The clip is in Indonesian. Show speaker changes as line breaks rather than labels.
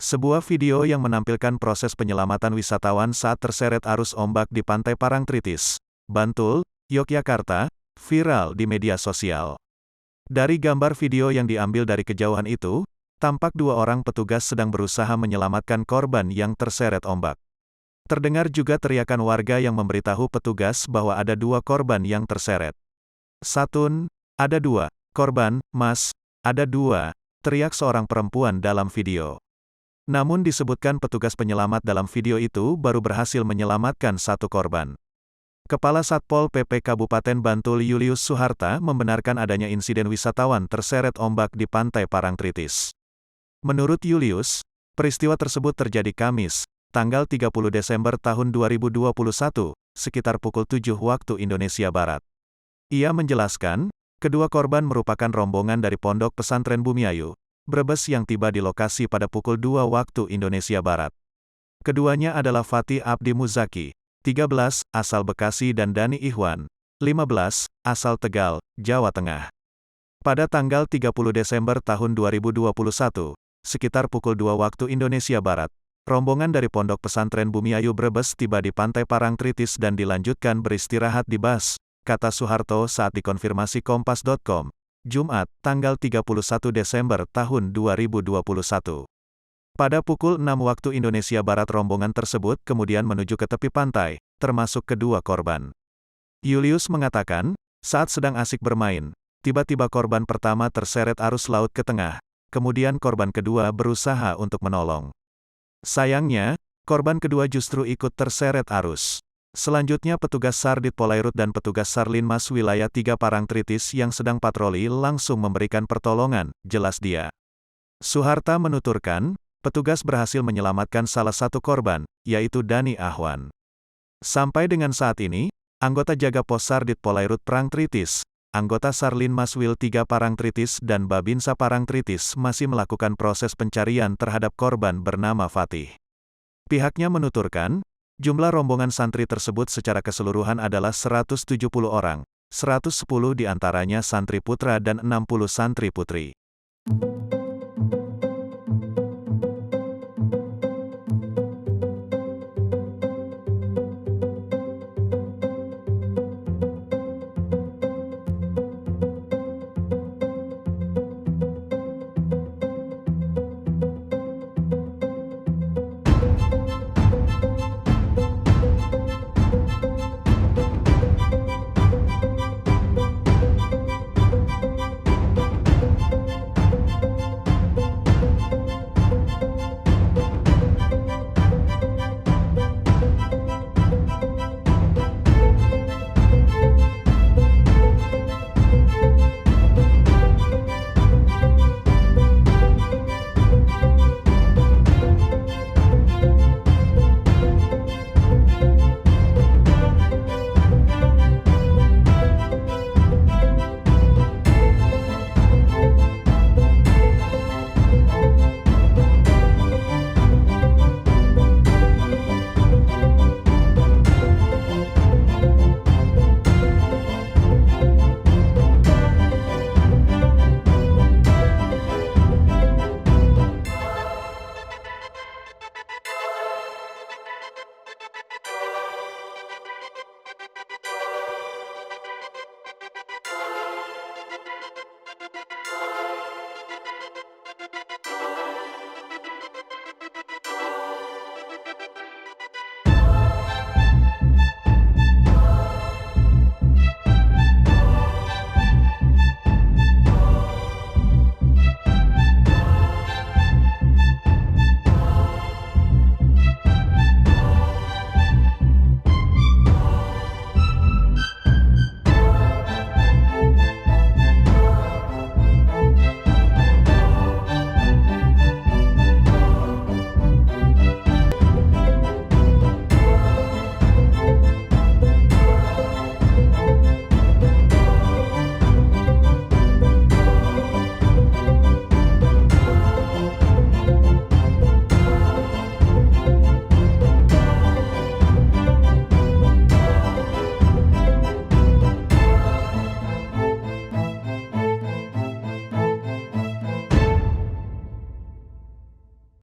Sebuah video yang menampilkan proses penyelamatan wisatawan saat terseret arus ombak di Pantai Parangtritis, Bantul, Yogyakarta, viral di media sosial. Dari gambar video yang diambil dari kejauhan itu, tampak dua orang petugas sedang berusaha menyelamatkan korban yang terseret ombak. Terdengar juga teriakan warga yang memberitahu petugas bahwa ada dua korban yang terseret. "Satun, ada dua, korban, Mas, ada dua," teriak seorang perempuan dalam video. Namun disebutkan petugas penyelamat dalam video itu baru berhasil menyelamatkan satu korban. Kepala Satpol PP Kabupaten Bantul Julius Suharta membenarkan adanya insiden wisatawan terseret ombak di Pantai Parangtritis. Menurut Julius, peristiwa tersebut terjadi Kamis, tanggal 30 Desember tahun 2021, sekitar pukul 7 waktu Indonesia Barat. Ia menjelaskan, kedua korban merupakan rombongan dari Pondok Pesantren Bumiayu, Brebes yang tiba di lokasi pada pukul 2 waktu Indonesia Barat. Keduanya adalah Fatih Abdi Muzaki, 13, asal Bekasi dan Dani Ihwan, 15, asal Tegal, Jawa Tengah. Pada tanggal 30 Desember tahun 2021, sekitar pukul 2 waktu Indonesia Barat, rombongan dari Pondok Pesantren Bumiayu Brebes tiba di Pantai Parangtritis dan dilanjutkan beristirahat di bas, kata Suharto saat dikonfirmasi Kompas.com. Jumat, tanggal 31 Desember tahun 2021. Pada pukul 6 waktu Indonesia Barat rombongan tersebut kemudian menuju ke tepi pantai, termasuk kedua korban. Julius mengatakan, saat sedang asik bermain, tiba-tiba korban pertama terseret arus laut ke tengah, kemudian korban kedua berusaha untuk menolong. Sayangnya, korban kedua justru ikut terseret arus. Selanjutnya petugas SAR Dit Polairut dan petugas Sarlinmas Wilayah 3 Parangtritis yang sedang patroli langsung memberikan pertolongan, jelas dia. Suharta menuturkan, petugas berhasil menyelamatkan salah satu korban, yaitu Dani Ahwan. Sampai dengan saat ini, anggota jaga pos SAR Dit Polairut Parangtritis, anggota Sarlinmas Wil 3 Parangtritis dan Babinsa Parangtritis masih melakukan proses pencarian terhadap korban bernama Fatih. Pihaknya menuturkan, jumlah rombongan santri tersebut secara keseluruhan adalah 170 orang, 110 diantaranya santri putra dan 60 santri putri.